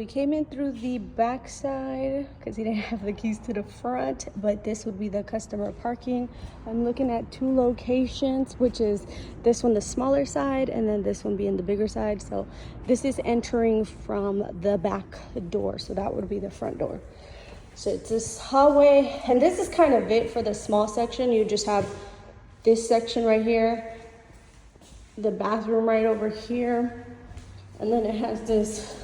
We came in through the back side because he didn't have the keys to the front, but this would be the customer parking. I'm looking at two locations, which is this one, the smaller side, and then this one being the bigger side. So this is entering from the back door. So that would be the front door. So it's this hallway, and this is kind of it for the small section. You just have this section right here, the bathroom right over here, and then it has this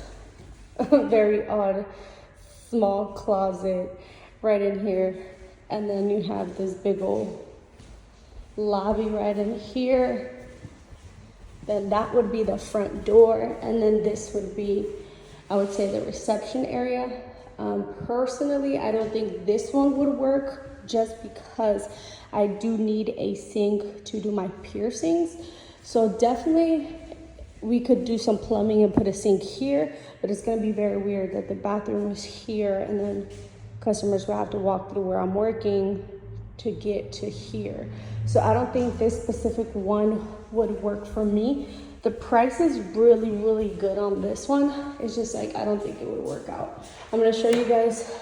very odd small closet right in here, and then you have this big old lobby right in here. Then that would be the front door, and then this would be, I would say, the reception area. Personally, I don't think this one would work just because I do need a sink to do my piercings. So definitely we could do some plumbing and put a sink here, but it's going to be very weird that the bathroom is here and then customers will have to walk through where I'm working to get to here. So I don't think this specific one would work for me. The price is really, really good on this one. It's just like, I don't think it would work out. I'm going to show you guys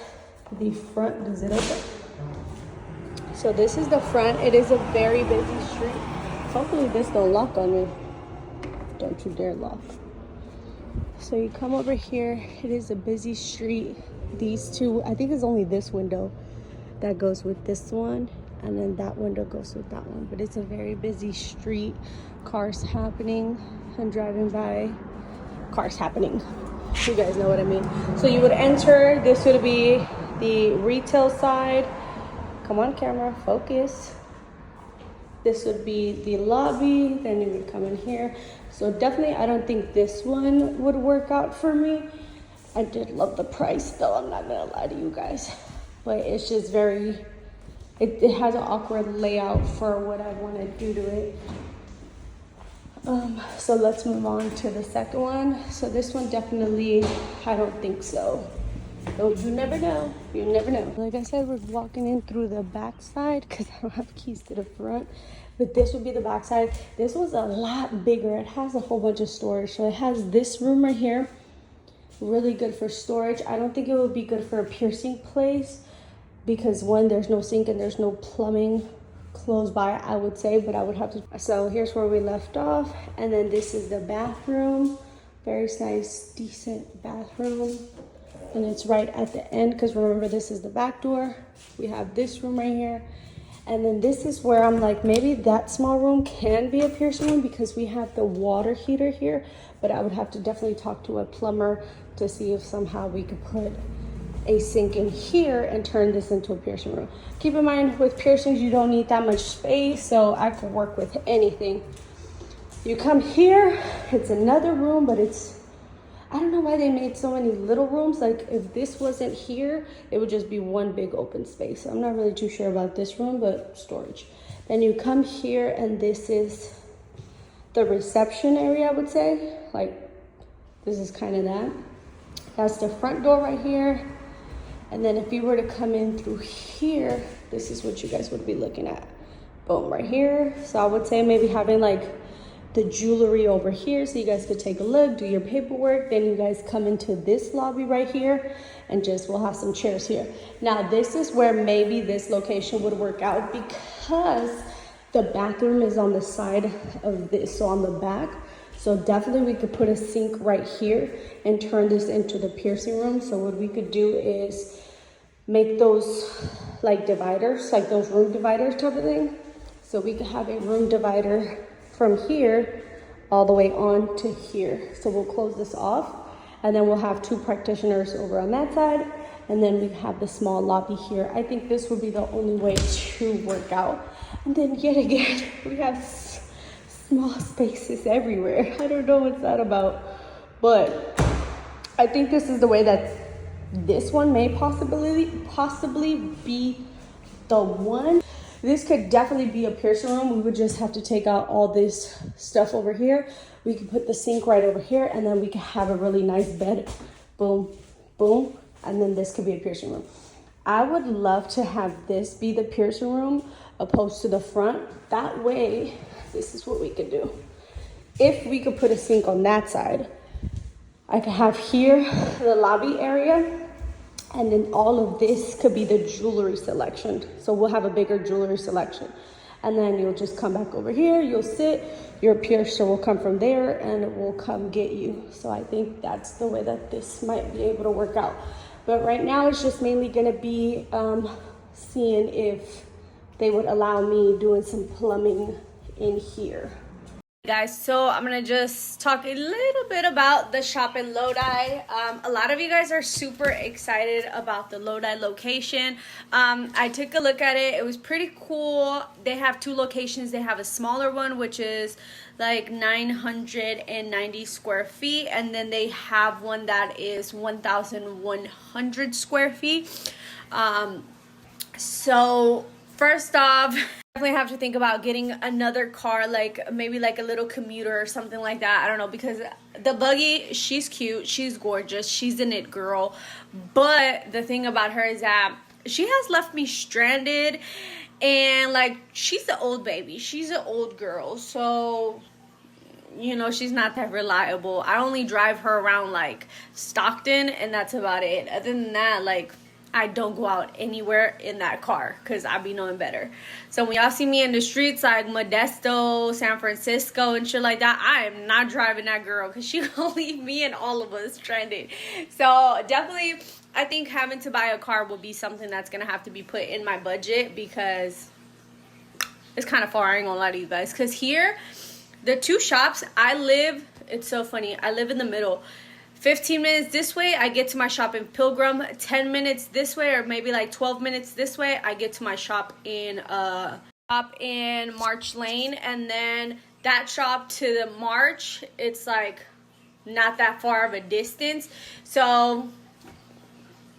the front. Does it open? So this is the front. It is a very busy street. Hopefully this don't lock on me. Don't you dare lock. So you come over here. It is a busy street. These two, I think it's only this window that goes with this one, and then that window goes with that one. But it's a very busy street. Cars happening. I'm driving by. Cars happening. You guys know what I mean. So you would enter. This would be the retail side. Come on, camera, focus. This would be the lobby. Then you would come in here. So definitely, I don't think this one would work out for me. I did love the price though, I'm not gonna lie to you guys. But it's just very, it has an awkward layout for what I wanna do to it. So let's move on to the second one. So this one definitely, I don't think so. So you never know, you never know. Like I said, we're walking in through the back side because I don't have keys to the front. But this would be the back side. This was a lot bigger. It has a whole bunch of storage. So it has this room right here. Really good for storage. I don't think it would be good for a piercing place because one, there's no sink and there's no plumbing close by, I would say, but I would have to. So here's where we left off. And then this is the bathroom. Very nice, decent bathroom. And it's right at the end because remember, this is the back door. We have this room right here. And then this is where I'm like, maybe that small room can be a piercing room because we have the water heater here, but I would have to definitely talk to a plumber to see if somehow we could put a sink in here and turn this into a piercing room. Keep in mind, with piercings, you don't need that much space, so I could work with anything. You come here, it's another room, but it's, I don't know why they made so many little rooms. Like if this wasn't here, it would just be one big open space. I'm not really too sure about this room, but storage. Then you come here and this is the reception area, I would say. Like this is kind of that. That's the front door right here. And then if you were to come in through here, this is what you guys would be looking at. Boom, right here. So I would say maybe having like the jewelry over here so you guys could take a look, do your paperwork. Then you guys come into this lobby right here and just we'll have some chairs here. Now this is where maybe this location would work out because the bathroom is on the side of this, so on the back. So definitely we could put a sink right here and turn this into the piercing room. So what we could do is make those like dividers, like those room dividers type of thing. So we could have a room divider from here all the way on to here. So we'll close this off and then we'll have two practitioners over on that side. And then we have the small lobby here. I think this would be the only way to work out. And then yet again, we have small spaces everywhere. I don't know what's that about, but I think this is the way that this one may possibly be the one. This could definitely be a piercing room. We would just have to take out all this stuff over here. We could put the sink right over here and then we could have a really nice bed. Boom, boom. And then this could be a piercing room. I would love to have this be the piercing room opposed to the front. That way, this is what we could do. If we could put a sink on that side, I could have here the lobby area, and then all of this could be the jewelry selection. So we'll have a bigger jewelry selection. And then you'll just come back over here, you'll sit, your piercer will come from there and it will come get you. So I think that's the way that this might be able to work out. But right now it's just mainly gonna be seeing if they would allow me doing some plumbing in here. Guys, so I'm gonna just talk a little bit about the shop in Lodi. A lot of you guys are super excited about the Lodi location. I took a look at it. It was pretty cool. They have two locations. They have a smaller one, which is like 990 square feet, and then they have one that is 1,100 square feet. So first off, definitely have to think about getting another car, like maybe like a little commuter or something like that. I don't know, because the buggy, she's cute, she's gorgeous, she's an it girl, but the thing about her is that she has left me stranded, and like she's an old baby, she's an old girl, so you know, she's not that reliable. I only drive her around like Stockton, and that's about it. Other than that, like I don't go out anywhere in that car because I be knowing better. So when y'all see me in the streets like Modesto, San Francisco, and shit like that, I am not driving that girl because she gonna leave me and all of us stranded. So definitely, I think having to buy a car will be something that's gonna have to be put in my budget because it's kind of far. I ain't gonna lie to you guys. Because here, the two shops I live, it's so funny. I live in the middle. 15 minutes this way, I get to my shop in Pilgrim. 10 minutes this way, or maybe like 12 minutes this way, I get to my shop in March Lane. And then that shop to the March, it's like not that far of a distance. So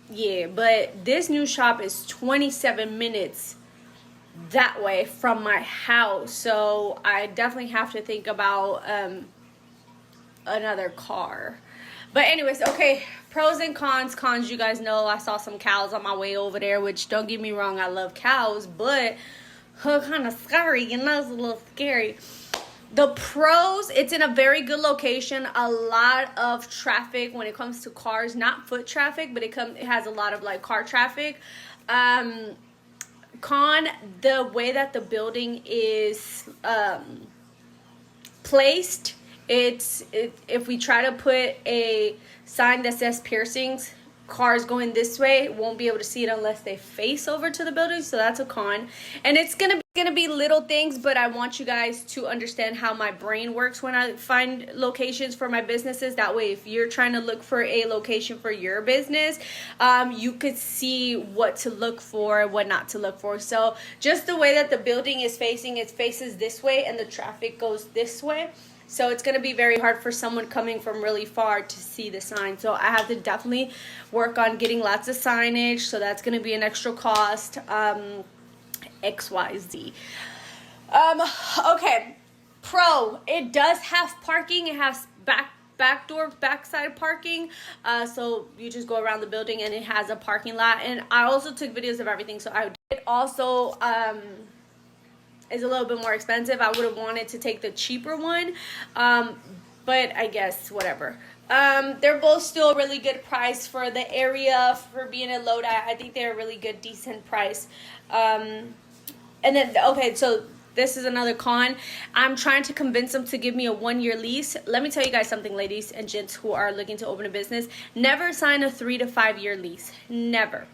yeah, but this new shop is 27 minutes that way from my house. So I definitely have to think about another car. But anyways, okay, pros and cons. Cons, you guys know, I saw some cows on my way over there, which don't get me wrong, I love cows, but kind of scary, you know, it's a little scary. The pros, it's in a very good location, a lot of traffic when it comes to cars, not foot traffic, but it has a lot of like car traffic. Con, the way that the building is placed, if we try to put a sign that says piercings, cars going this way won't be able to see it unless they face over to the building. So that's a con. And it's gonna be little things, but I want you guys to understand how my brain works when I find locations for my businesses. That way, if you're trying to look for a location for your business, you could see what to look for, what not to look for. So just the way that the building is facing, it faces this way and the traffic goes this way. So it's going to be very hard for someone coming from really far to see the sign. So I have to definitely work on getting lots of signage. So that's going to be an extra cost. XYZ. Okay. Pro. It does have parking. It has backside parking. So you just go around the building and it has a parking lot. And I also took videos of everything. So it also is a little bit more expensive. I would have wanted to take the cheaper one, but I guess whatever. They're both still a really good price for the area, for being in Lodi. I think they're a really good, decent price. And then, okay, so this is another con. I'm trying to convince them to give me a 1-year lease. Let me tell you guys something, ladies and gents who are looking to open a business. Never sign a 3 to 5 year lease. Never.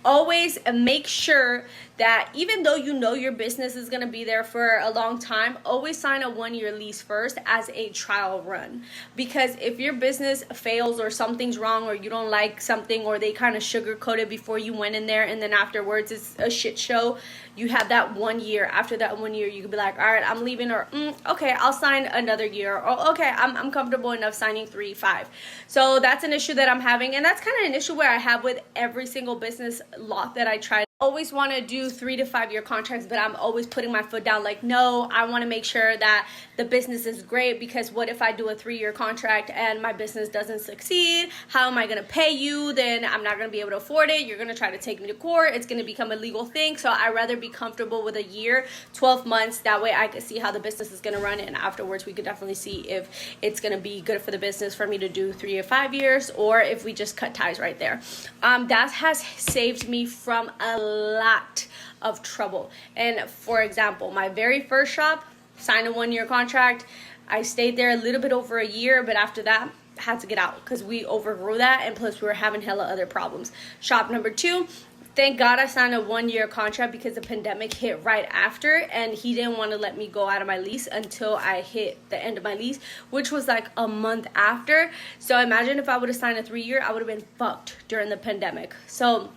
Always make sure that even though you know your business is going to be there for a long time, always sign a 1-year lease first as a trial run. Because if your business fails or something's wrong or you don't like something or they kind of sugarcoat it before you went in there and then afterwards it's a shit show, you have that 1 year. After that 1 year, you could be like, all right, I'm leaving, or okay, I'll sign another year, or okay, I'm comfortable enough signing 3, 5. So that's an issue that I'm having, and that's kind of an issue where I have with every single business lot that I try Always want to do 3 to 5 year contracts, but I'm always putting my foot down, like, no, I want to make sure that the business is great, because what if I do a 3-year contract and my business doesn't succeed? How am I going to pay you? Then I'm not going to be able to afford it. You're going to try to take me to court. It's going to become a legal thing. So I'd rather be comfortable with a year, 12 months. That way I can see how the business is going to run, and afterwards we could definitely see if it's going to be good for the business for me to do 3 or 5 years, or if we just cut ties right there. That has saved me from a lot of trouble. And for example, my very first shop, signed a 1-year contract. I stayed there a little bit over a year, but after that I had to get out because we overgrew that, and plus we were having hella other problems. Shop number 2, thank God I signed a 1-year contract because the pandemic hit right after, and he didn't want to let me go out of my lease until I hit the end of my lease, which was like a month after. So imagine if I would have signed a 3-year, I would have been fucked during the pandemic. So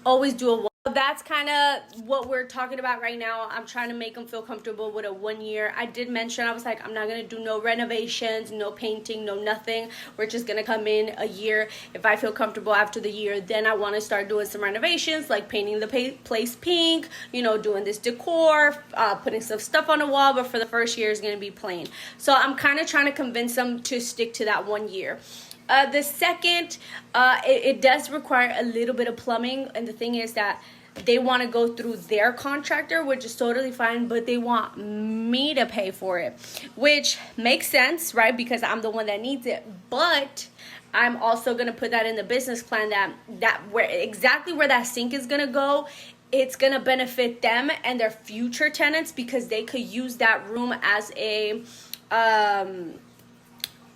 always do a. That's kind of what we're talking about right now. I'm trying to make them feel comfortable with a 1 year. I did mention, I was like, I'm not going to do no renovations, no painting, no nothing. We're just going to come in a year. If I feel comfortable after the year, then I want to start doing some renovations, like painting the place pink, you know, doing this decor, putting some stuff on the wall. But for the first year, it's going to be plain. So I'm kind of trying to convince them to stick to that 1 year. The second, it does require a little bit of plumbing. And the thing is that they want to go through their contractor, which is totally fine, but they want me to pay for it, which makes sense, right? Because I'm the one that needs it. But I'm also going to put that in the business plan, that where exactly where that sink is going to go, it's going to benefit them and their future tenants, because they could use that room as a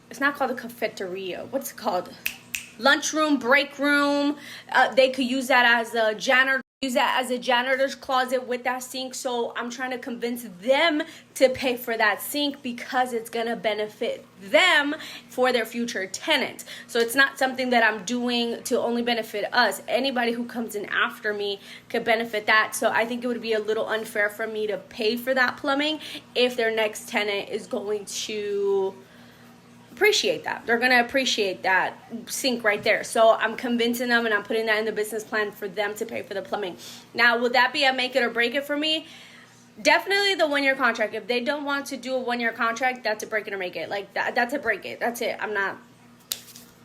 it's not called a cafeteria. What's it called? Lunchroom, break room. They could use that as a janitor's closet with that sink. So I'm trying to convince them to pay for that sink because it's going to benefit them for their future tenants. So it's not something that I'm doing to only benefit us. Anybody who comes in after me could benefit that. So I think it would be a little unfair for me to pay for that plumbing if their next tenant is going to appreciate that. They're going to appreciate that sink right there. So I'm convincing them, and I'm putting that in the business plan for them to pay for the plumbing. Now, would that be a make it or break it for me? Definitely the 1 year contract. If they don't want to do a 1 year contract, that's a break it or make it. Like that's a break it. That's it. I'm not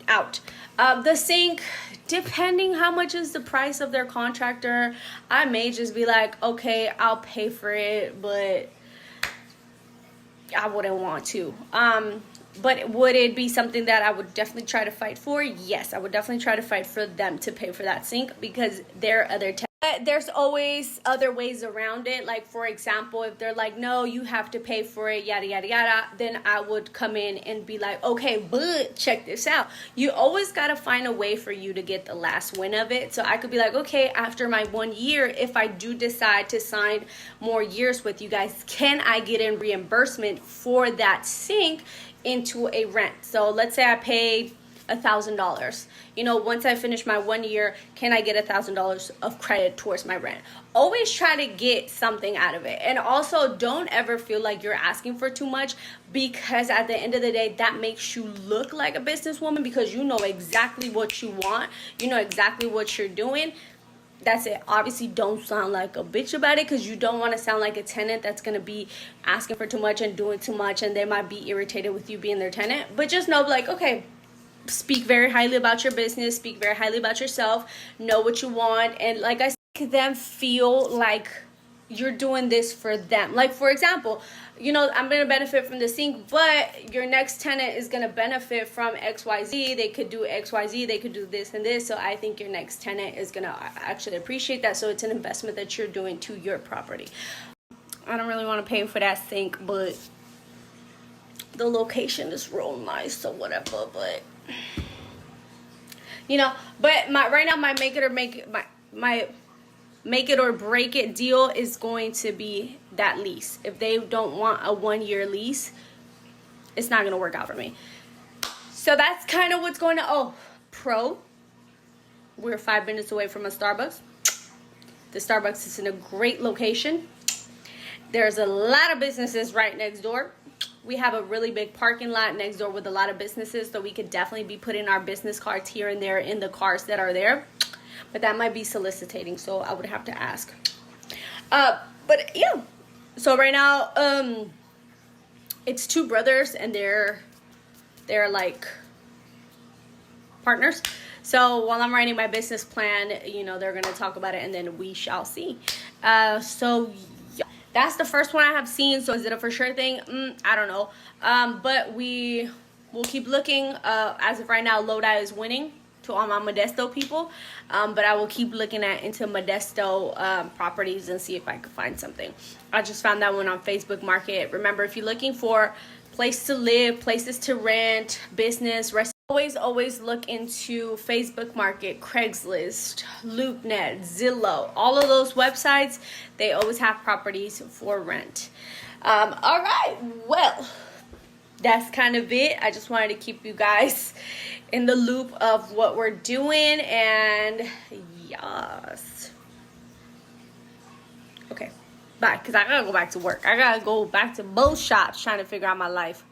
out. The sink, depending how much is the price of their contractor, I may just be like, okay, I'll pay for it, but I wouldn't want to. But would it be something that I would definitely try to fight for? Yes, I would definitely try to fight for them to pay for that sink, because they're other there's always other ways around it. Like, for example, if they're like, no, you have to pay for it, yada, yada, yada, then I would come in and be like, okay, but check this out. You always got to find a way for you to get the last win of it. So I could be like, okay, after my 1 year, if I do decide to sign more years with you guys, can I get in reimbursement for that sink into a rent? So let's say I paid $1,000. You know, once I finish my 1 year, can I get $1,000 of credit towards my rent? Always try to get something out of it. And also, don't ever feel like you're asking for too much, because at the end of the day, that makes you look like a businesswoman, because you know exactly what you want. You know exactly what you're doing. That's it. Obviously, don't sound like a bitch about it, because you don't want to sound like a tenant that's going to be asking for too much and doing too much, and they might be irritated with you being their tenant. But just know, like, okay, speak very highly about your business, speak very highly about yourself, know what you want, and like I said, make them feel like you're doing this for them. Like, for example, you know, I'm going to benefit from the sink, but your next tenant is going to benefit from XYZ. They could do XYZ, they could do this and this. So I think your next tenant is going to actually appreciate that. So it's an investment that you're doing to your property. I don't really want to pay for that sink, but the location is real nice or whatever. But you know, but right now my make it or break it deal is going to be that lease. If they don't want a 1 year lease, it's not going to work out for me. So that's kind of what's going on. Oh, we're 5 minutes away from a Starbucks. The Starbucks is in a great location. There's a lot of businesses right next door. We have a really big parking lot next door with a lot of businesses, so we could definitely be putting our business cards here and there in the cars that are there. but that might be soliciting, so I would have to ask. But yeah, so right now it's two brothers, and they're like partners. So while I'm writing my business plan, you know, they're gonna talk about it, and then we shall see. So yeah, that's the first one I have seen. So is it a for sure thing? I don't know. But we'll keep looking. As of right now, LODI is winning to all my Modesto people. But I will keep looking into Modesto properties and see if I can find something. I just found that one on Facebook Market. Remember, if you're looking for place to live, places to rent, business, always look into Facebook Market, Craigslist, LoopNet, Zillow. All of those websites, they always have properties for rent. All right, well, that's kind of it. I just wanted to keep you guys in the loop of what we're doing, and yes. Okay, bye, because I gotta go back to work. I gotta go back to both shops trying to figure out my life.